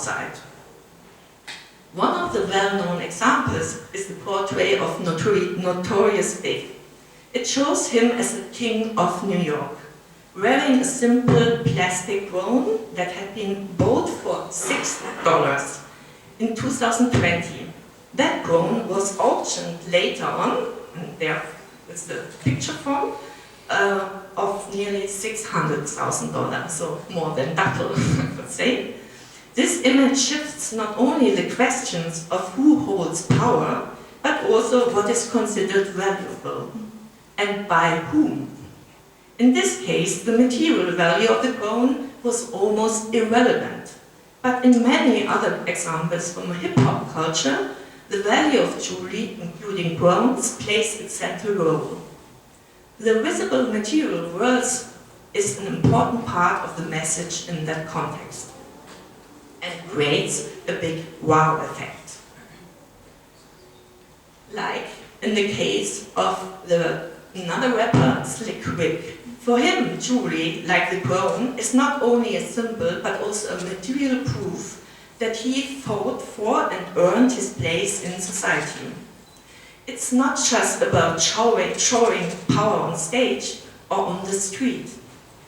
side. One of the well-known examples is the portrait of Notorious Big. It shows him as the king of New York, wearing a simple plastic crown that had been bought for $6 in 2020. That crown was auctioned later on, and there is the picture form, of nearly $600,000, so more than double, I would say. This image shifts not only the questions of who holds power, but also what is considered valuable, and by whom. In this case, the material value of the crown was almost irrelevant. But in many other examples from hip-hop culture, the value of jewelry, including crowns, plays its central role. The visible material world is an important part of the message in that context, and creates a big wow effect. Like in the case of another rapper, Slick Rick. For him, jewelry, like the crown, is not only a symbol, but also a material proof that he fought for and earned his place in society. It's not just about showing power on stage or on the street.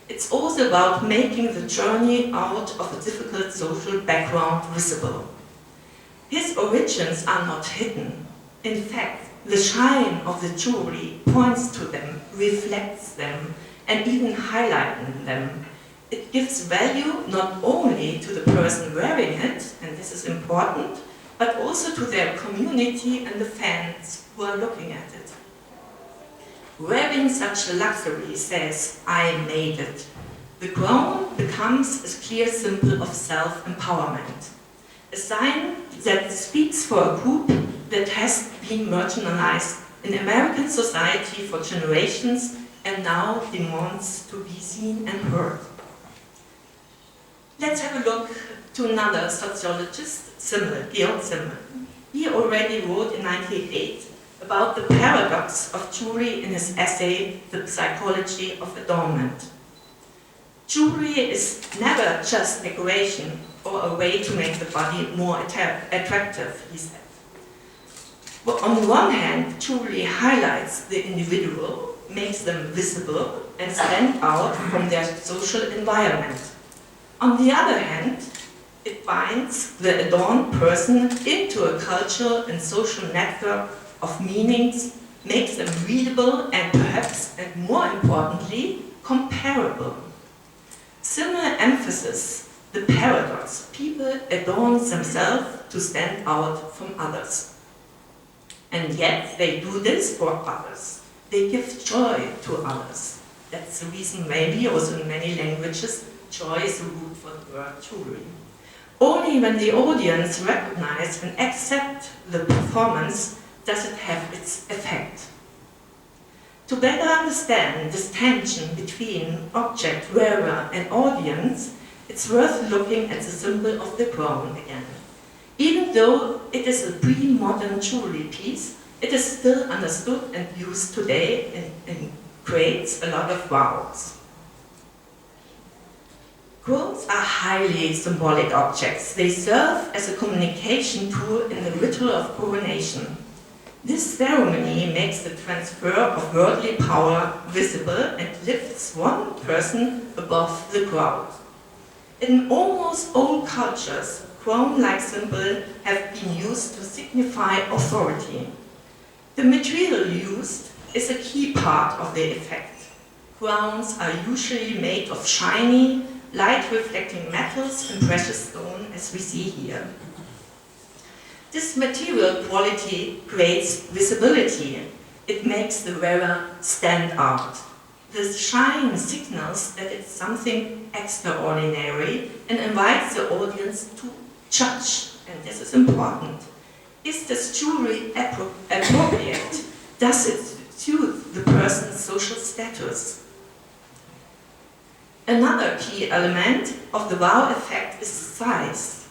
It's also about making the journey out of a difficult social background visible. His origins are not hidden. In fact, the shine of the jewelry points to them, reflects them, and even highlights them. It gives value not only to the person wearing it, and this is important, but also to their community and the fans who are looking at it. Wearing such a luxury says, I made it. The crown becomes a clear symbol of self-empowerment, a sign that speaks for a group that has been marginalized in American society for generations and now demands to be seen and heard. Let's have a look to another sociologist, Georg Simmel. He already wrote in 1988 about the paradox of jewelry in his essay, The Psychology of Adornment. Jewelry is never just decoration or a way to make the body more attractive, he said. But on the one hand, jewelry highlights the individual, makes them visible and stand out from their social environment. On the other hand, it binds the adorned person into a cultural and social network of meanings, makes them readable and perhaps, and more importantly, comparable. Similar emphasis the paradox. People adorn themselves to stand out from others. And yet they do this for others. They give joy to others. That's the reason maybe also in many languages, joy is the root for the word jewelry. Only when the audience recognize and accept the performance does it have its effect. To better understand this tension between object, wearer, and audience, it's worth looking at the symbol of the crown again. Even though it is a pre-modern jewelry piece, it is still understood and used today and creates a lot of wows. Crowns are highly symbolic objects. They serve as a communication tool in the ritual of coronation. This ceremony makes the transfer of worldly power visible and lifts one person above the crowd. In almost all cultures, crown-like symbols have been used to signify authority. The material used is a key part of the effect. Crowns are usually made of shiny, light-reflecting metals and precious stone, as we see here. This material quality creates visibility. It makes the wearer stand out. The shine signals that it's something extraordinary and invites the audience to judge, and this is important. Is this jewelry appropriate? Does it suit the person's social status? Another key element of the wow effect is size.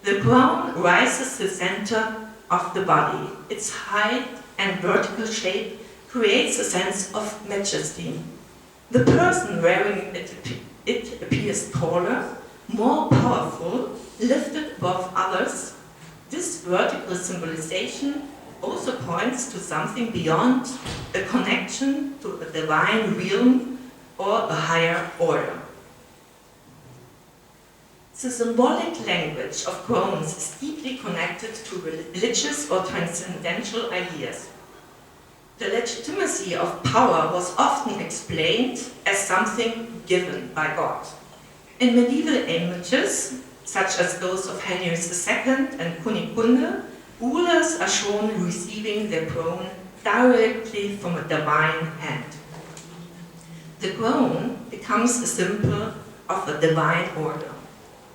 The crown rises the center of the body. Its height and vertical shape creates a sense of majesty. The person wearing it appears taller, more powerful, lifted above others, this vertical symbolization also points to something beyond a connection to a divine realm or a higher order. The symbolic language of crowns is deeply connected to religious or transcendental ideas. The legitimacy of power was often explained as something given by God. In medieval images, such as those of Henry II and Kunigunde, rulers are shown receiving their crown directly from a divine hand. The crown becomes a symbol of a divine order,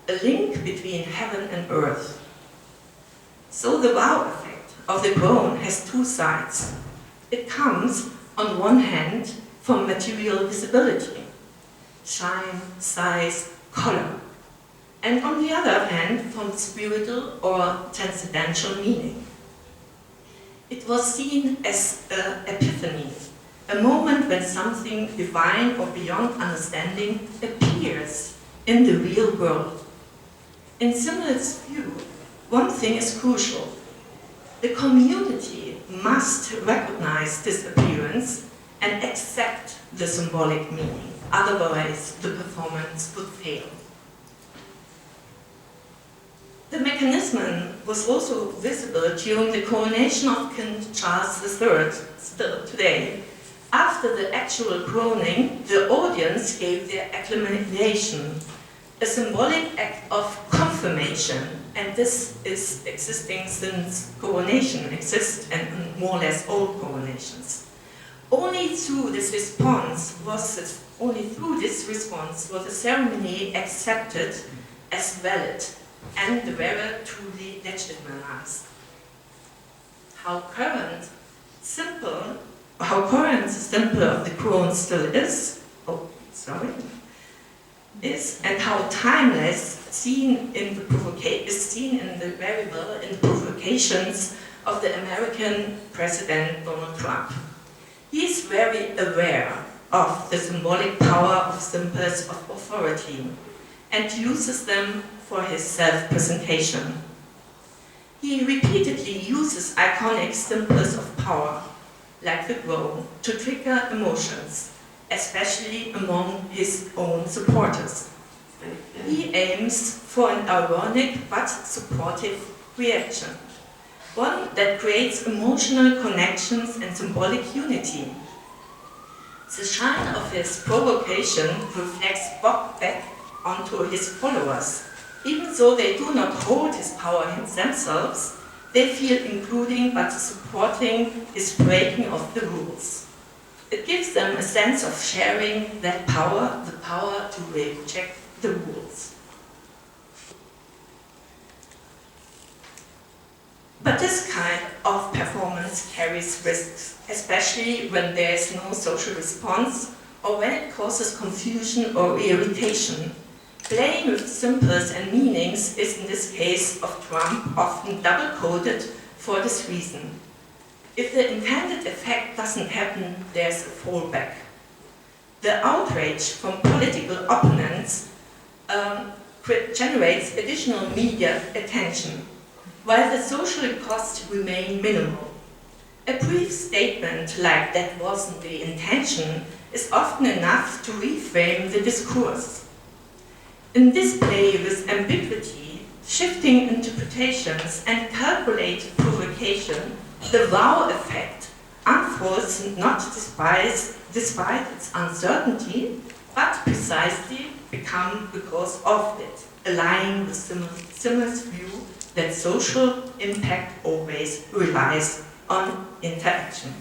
a link between heaven and earth. So the wow effect of the crown has two sides. It comes, on one hand, from material visibility, shine, size, color, and on the other hand, from spiritual or transcendental meaning. It was seen as an epiphany, a moment when something divine or beyond understanding appears in the real world. In Simmel's view, one thing is crucial. The community must recognize this appearance and accept the symbolic meaning. Otherwise, the performance would fail. The mechanism was also visible during the coronation of King Charles III, still today. After the actual crowning, the audience gave their acclamation, a symbolic act of confirmation, and this is existing since coronation exists and more or less all coronations. Only through this response was the ceremony accepted as valid and the wearer truly legitimized. How current the symbol of the crown still is, and how timeless is seen in the very well in the provocations of the American President Donald Trump. He is very aware of the symbolic power of symbols of authority and uses them for his self-presentation. He repeatedly uses iconic symbols of power, like the crown, to trigger emotions, especially among his own supporters. He aims for an ironic but supportive reaction, one that creates emotional connections and symbolic unity. The shine of his provocation reflects back onto his followers. Even though they do not hold his power themselves, they feel including but supporting his breaking of the rules. It gives them a sense of sharing that power, the power to reject the rules. But this kind of performance carries risks, especially when there is no social response or when it causes confusion or irritation. Playing with symbols and meanings is, in this case of Trump, often double-coded for this reason. If the intended effect doesn't happen, there's a fallback. The outrage from political opponents generates additional media attention, while the social costs remain minimal. A brief statement like "that wasn't the intention" is often enough to reframe the discourse. In this play with ambiguity, shifting interpretations, and calculated provocation, the wow effect unfolds not despite its uncertainty, but precisely because of it, aligning with Simmel's view that social impact always relies on interaction.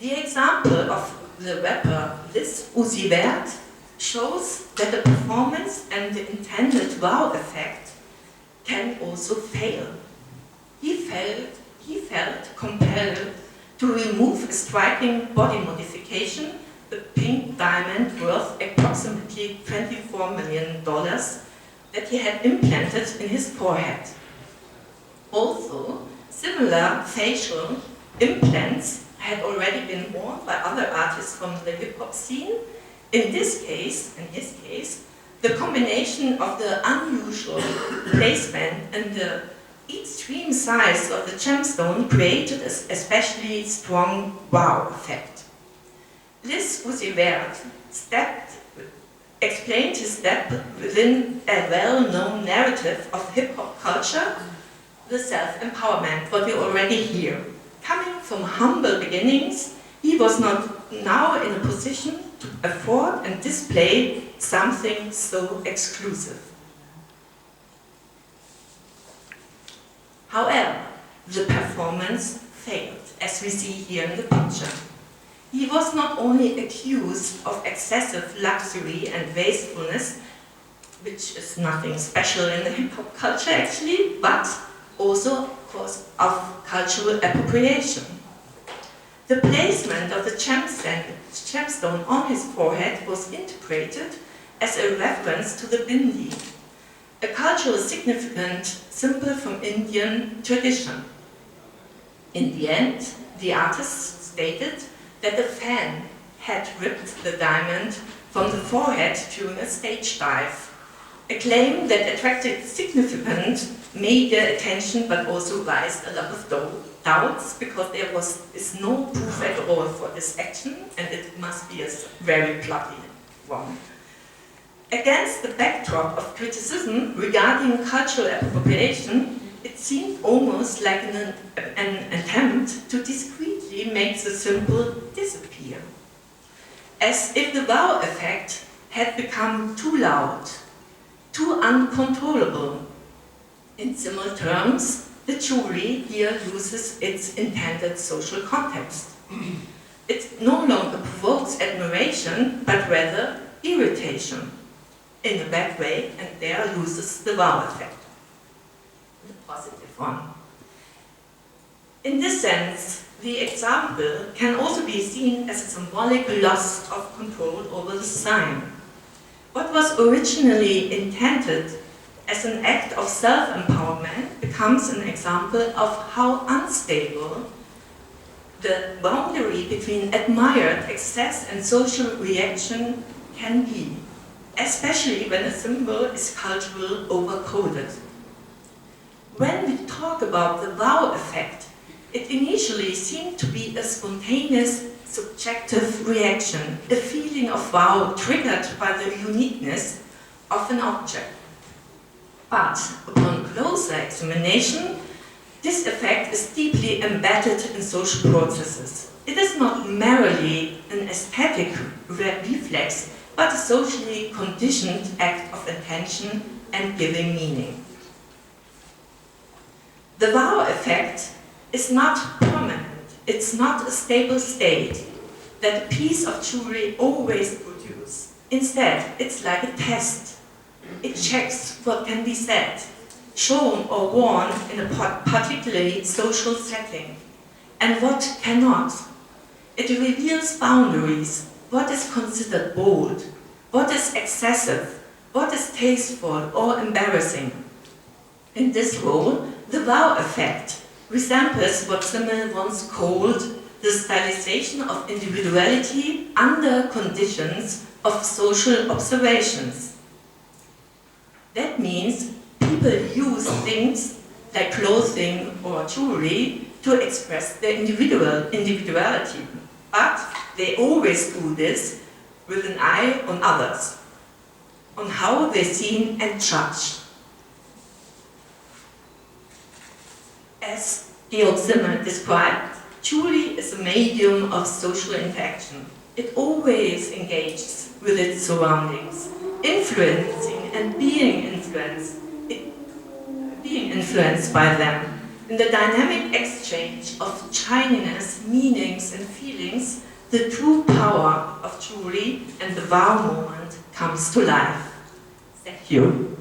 The example of the rapper Liz Uzi Vert shows that the performance and the intended wow effect can also fail. He felt compelled to remove a striking body modification, a pink diamond worth approximately $24 million that he had implanted in his forehead. Also, similar facial implants had already been worn by other artists from the hip-hop scene, In his case, the combination of the unusual placement and the extreme size of the gemstone created an especially strong wow effect. Liz Uzi-Vert explained his step within a well-known narrative of hip-hop culture, the self-empowerment, what we already hear. Coming from humble beginnings, he was not now in a position to afford and display something so exclusive. However, the performance failed, as we see here in the picture. He was not only accused of excessive luxury and wastefulness, which is nothing special in the hip-hop culture actually, but also, of course, of cultural appropriation. The placement of the gemstone on his forehead was interpreted as a reference to the bindi, a culturally significant symbol from Indian tradition. In the end, the artist stated that the fan had ripped the diamond from the forehead during a stage dive, a claim that attracted significant media attention but also raised a lot of doubts because there is no proof at all for this action and it must be a very bloody one. Against the backdrop of criticism regarding cultural appropriation, it seemed almost like an attempt to discreetly make the symbol disappear. As if the wow effect had become too loud, too uncontrollable. In similar terms, the jewelry here loses its intended social context. It no longer provokes admiration, but rather irritation in a bad way, and there loses the wow effect, the positive one. In this sense, the example can also be seen as a symbolic loss of control over the sign. What was originally intended as an act of self-empowerment becomes an example of how unstable the boundary between admired excess and social reaction can be, especially when a symbol is culturally overcoded. When we talk about the wow effect, it initially seemed to be a spontaneous, subjective reaction, a feeling of wow triggered by the uniqueness of an object. But upon closer examination, this effect is deeply embedded in social processes. It is not merely an aesthetic reflex, but a socially conditioned act of intention and giving meaning. The wow effect is not permanent. It's not a stable state that a piece of jewelry always produces. Instead, it's like a test. It checks what can be said, shown or worn in a particularly social setting, and what cannot. It reveals boundaries, what is considered bold, what is excessive, what is tasteful or embarrassing. In this role, the wow effect resembles what Simmel once called the stylization of individuality under conditions of social observations. That means people use things like clothing or jewelry to express their individuality, but they always do this with an eye on others, on how they're seen and judged. As Georg Simmel described, jewelry is a medium of social interaction. It always engages with its surroundings, influencing and being influenced by them. In the dynamic exchange of shininess, meanings and feelings, the true power of jewelry and the wow moment comes to life. Thank you.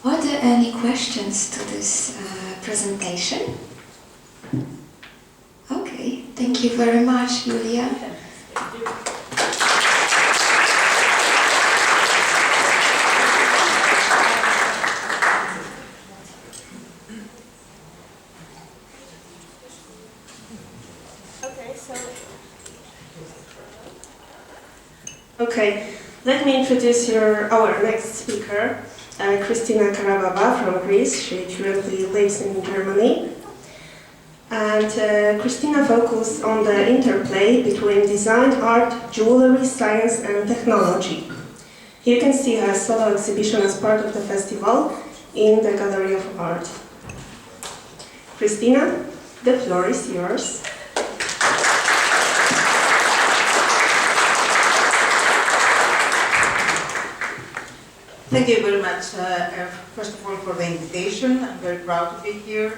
Are there any questions to this presentation? Okay, thank you very much, Julia. Okay, let me introduce our next speaker, Christina Karababa from Greece. She currently lives in Germany. And Christina focuses on the interplay between design, art, jewelry, science and technology. You can see her solo exhibition as part of the festival in the Gallery of Art. Christina, the floor is yours. Thank you very much, first of all, for the invitation. I'm very proud to be here.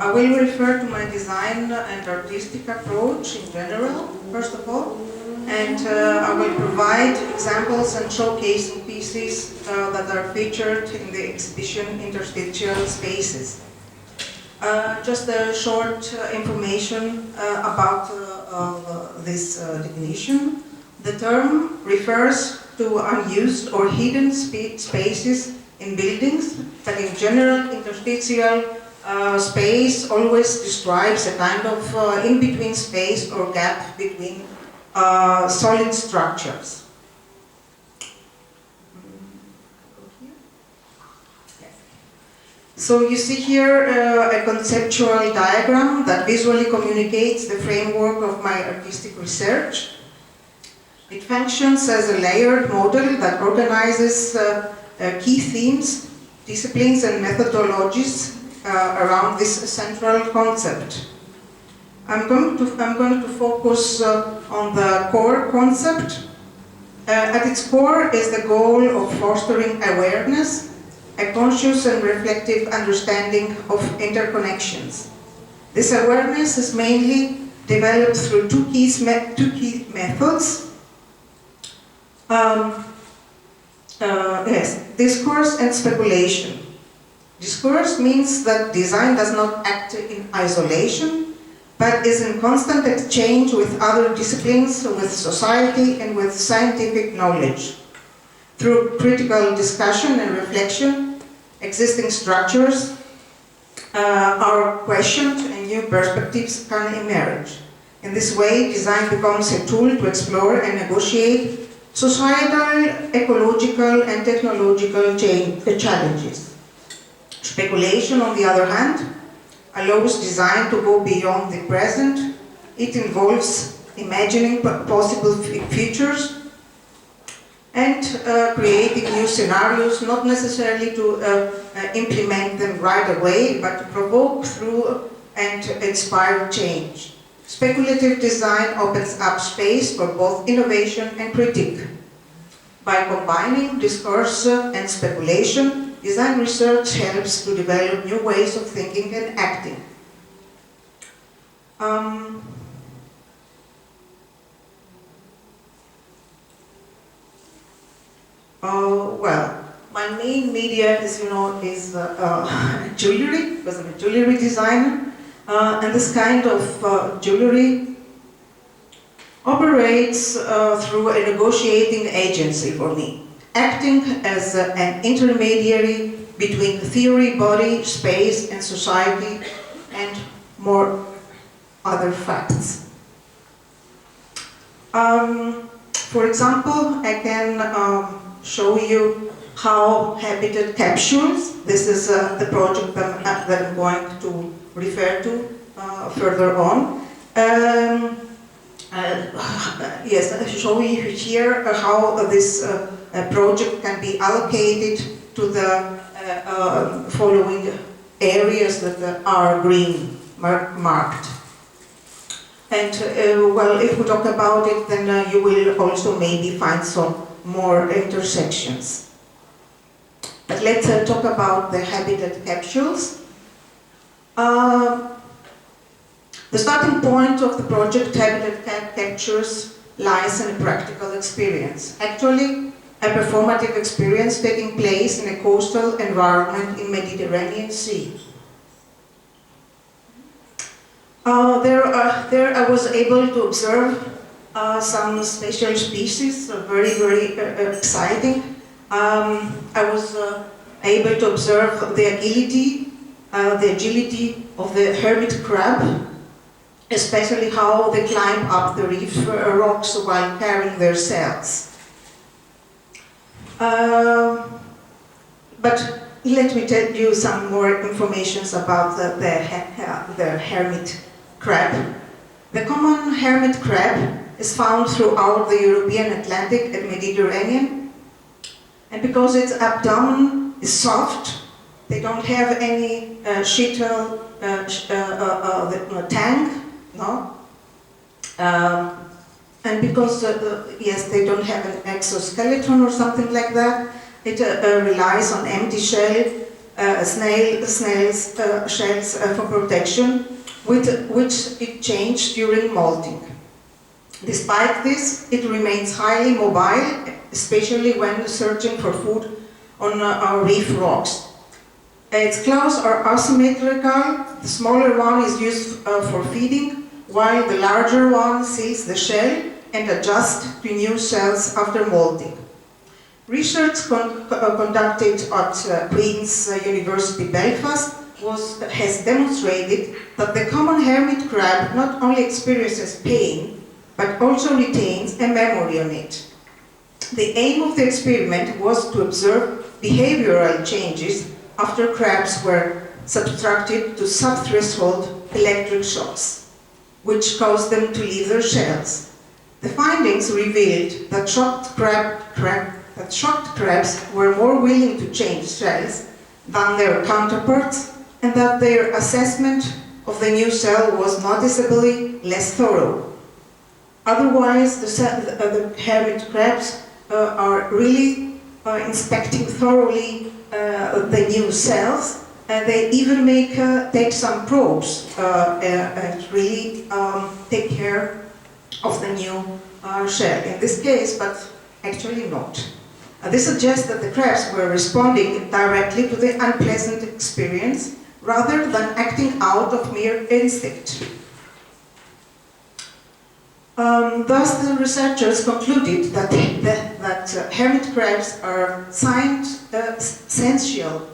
I will refer to my design and artistic approach in general, first of all, and I will provide examples and showcase pieces that are featured in the exhibition Interstitial Spaces. Just a short information about this definition. The term refers to unused or hidden spaces in buildings, but in general, interstitial space always describes a kind of in-between space or gap between solid structures. So you see here a conceptual diagram that visually communicates the framework of my artistic research. It functions as a layered model that organizes key themes, disciplines and methodologies around this central concept. I'm going to focus on the core concept. At its core is the goal of fostering awareness, a conscious and reflective understanding of interconnections. This awareness is mainly developed through two key methods. Discourse and speculation. Discourse means that design does not act in isolation, but is in constant exchange with other disciplines, with society, and with scientific knowledge. Through critical discussion and reflection, existing structures are questioned and new perspectives can emerge. In this way, design becomes a tool to explore and negotiate societal, ecological, and technological challenges. Speculation, on the other hand, allows design to go beyond the present. It involves imagining possible futures and creating new scenarios, not necessarily to implement them right away, but to provoke through and inspire change. Speculative design opens up space for both innovation and critique. By combining discourse and speculation, design research helps to develop new ways of thinking and acting. Well, my main media, as you know, is jewelry, because I'm a jewelry designer. And this kind of jewelry operates through a negotiating agency for me, acting as an intermediary between theory, body, space, and society, and more other facts. For example, I can show you how habitat capsules, this is the project that I'm going to refer to further on. Yes, I show you here how this project can be allocated to the following areas that are green marked. And well, if we talk about it, then you will also maybe find some more intersections. But let's talk about the habitat capsules. The starting point of the project Habitat Captures lies in a practical experience, actually a performative experience taking place in a coastal environment in Mediterranean Sea. There I was able to observe some special species, very, very exciting. I was able to observe the agility of the hermit crab, especially how they climb up the reef rocks while carrying their cells. But let me tell you some more information about the hermit crab. The common hermit crab is found throughout the European, Atlantic and Mediterranean, and because its abdomen is soft, they don't have any shell tank, no? And because, yes, they don't have an exoskeleton or something like that, it relies on empty snails shells for protection, which it changed during molting. Despite this, it remains highly mobile, especially when searching for food on reef rocks. Its claws are asymmetrical. The smaller one is used for feeding, while the larger one seals the shell and adjusts to new cells after molting. Research conducted at Queen's University Belfast has demonstrated that the common hermit crab not only experiences pain, but also retains a memory on it. The aim of the experiment was to observe behavioral changes after crabs were subjected to sub-threshold electric shocks, which caused them to leave their shells. The findings revealed that shocked crabs were more willing to change shells than their counterparts, and that their assessment of the new cell was noticeably less thorough. Otherwise, the hermit crabs are really inspecting thoroughly the new cells, and they even take some probes and really take care of the new shell. In this case, but actually not. This suggests that the crabs were responding directly to the unpleasant experience rather than acting out of mere instinct. Thus, the researchers concluded that hermit crabs are sensual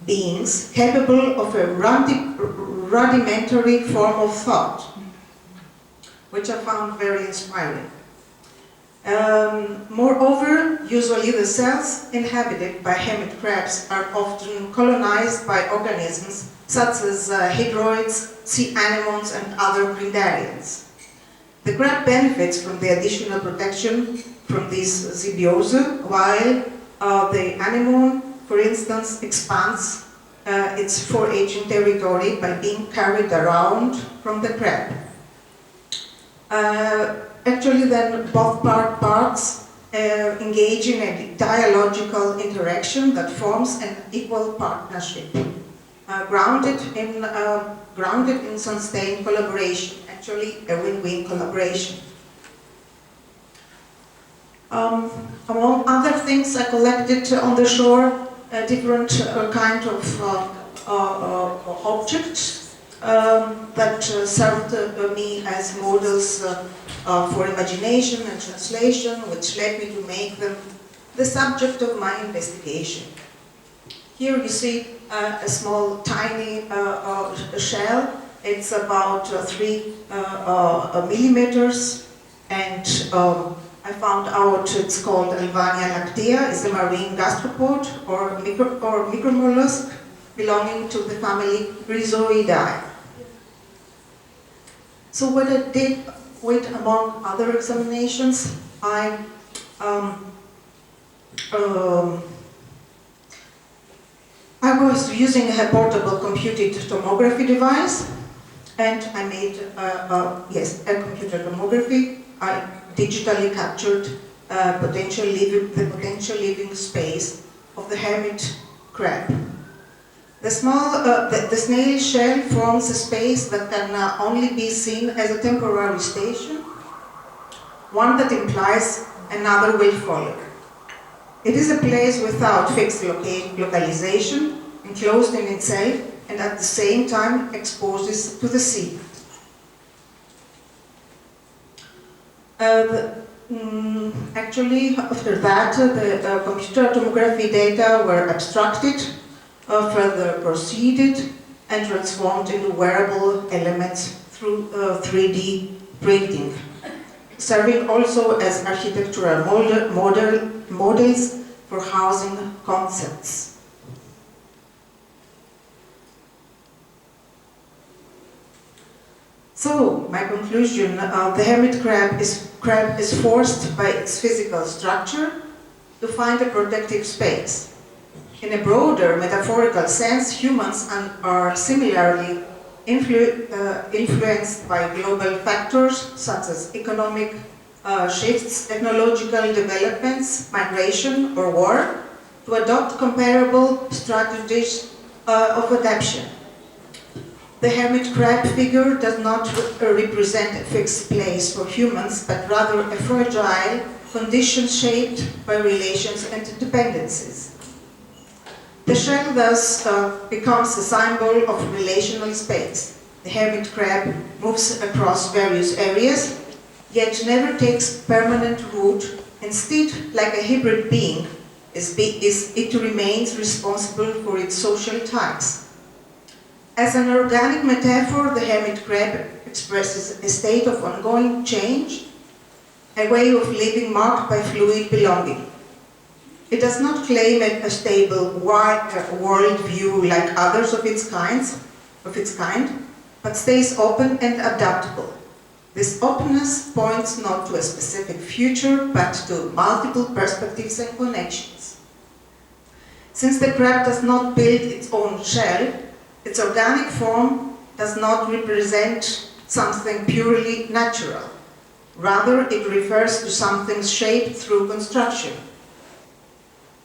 beings capable of a rudimentary form of thought, which I found very inspiring. Moreover, usually the cells inhabited by hermit crabs are often colonized by organisms such as hydroids, sea anemones, and other cnidarians. The crab benefits from the additional protection from this symbiosis, while the anemone, for instance, expands its foraging territory by being carried around from the crab. Actually, then, both parts engage in a dialogical interaction that forms an equal partnership, grounded in sustained collaboration. Actually, a win-win collaboration. Among other things, I collected on the shore different kind of objects that served me as models for imagination and translation, which led me to make them the subject of my investigation. Here you see a small, tiny shell. It's about 3 millimeters, and I found out it's called Alvania lactea. It's a marine gastropod or micromollusk belonging to the family Rhizoidae. So what I did with, among other examinations, I was using a portable computed tomography device, and I made a computer tomography. I digitally captured the potential living space of the hermit crab. The snail shell forms a space that can only be seen as a temporary station, one that implies another will follow. It is a place without fixed localization, enclosed in itself, and at the same time exposes to the sea. Actually, after that, the computer tomography data were abstracted, further proceeded, and transformed into wearable elements through 3D printing, serving also as architectural models for housing concepts. So, my conclusion, the hermit crab is forced by its physical structure to find a protective space. In a broader metaphorical sense, humans are similarly influenced by global factors such as economic shifts, technological developments, migration, or war, to adopt comparable strategies of adaptation. The hermit crab figure does not represent a fixed place for humans, but rather a fragile condition shaped by relations and dependencies. The shell thus becomes a symbol of relational space. The hermit crab moves across various areas, yet never takes permanent root. Instead, like a hybrid being, it remains responsible for its social ties. As an organic metaphor, the hermit crab expresses a state of ongoing change, a way of living marked by fluid belonging. It does not claim a stable world view like others of its kind, but stays open and adaptable. This openness points not to a specific future, but to multiple perspectives and connections. Since the crab does not build its own shell, its organic form does not represent something purely natural. Rather, it refers to something shaped through construction.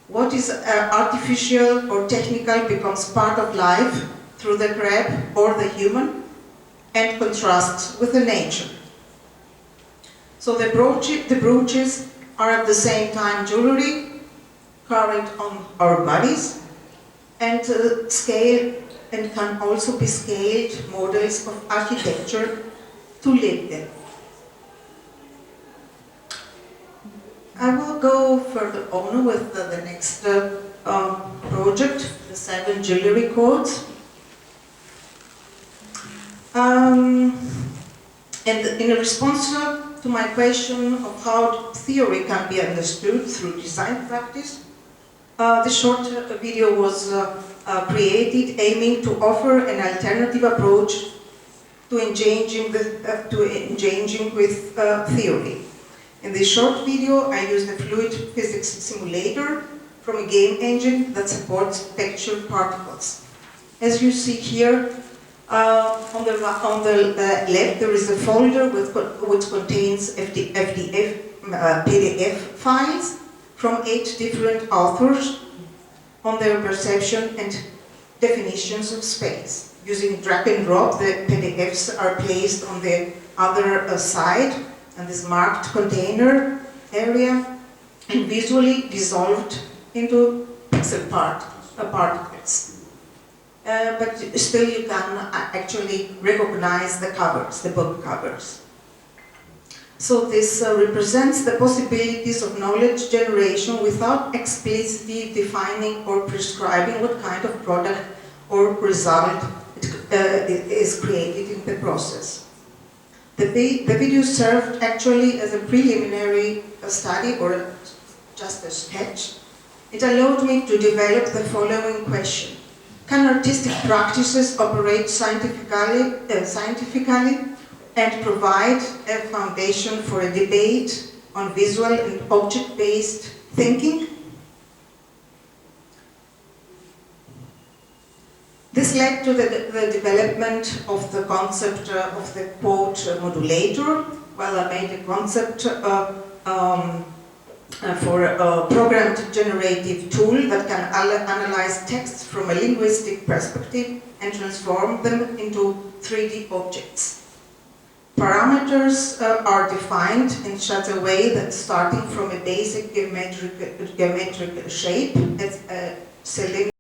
What is artificial or technical becomes part of life through the crab or the human and contrasts with the nature. So the brooches are at the same time jewelry carried on our bodies and scale and can also be scaled models of architecture to live in. I will go further on with the next project, the 7 jewellery codes. And in response to my question of how theory can be understood through design practice, the short video was created aiming to offer an alternative approach to engaging with theory. In this short video, I used a fluid physics simulator from a game engine that supports texture particles. As you see here, on the left, there is a folder which contains PDF files from 8 different authors on their perception and definitions of space. Using drag and drop, the PDFs are placed on the other side and this marked container area and visually dissolved into pixel particles. But still you can actually recognize the covers, the book covers. So this represents the possibilities of knowledge generation without explicitly defining or prescribing what kind of product or result is created in the process. The video served actually as a preliminary study or just a sketch. It allowed me to develop the following question. Can artistic practices operate scientifically and provide a foundation for a debate on visual and object-based thinking? This led to the development of the concept of the quote modulator. Well, I made a concept for a programmed generative tool that can analyze texts from a linguistic perspective and transform them into 3D objects. Parameters are defined in such a way that starting from a basic geometric shape, as a cylinder,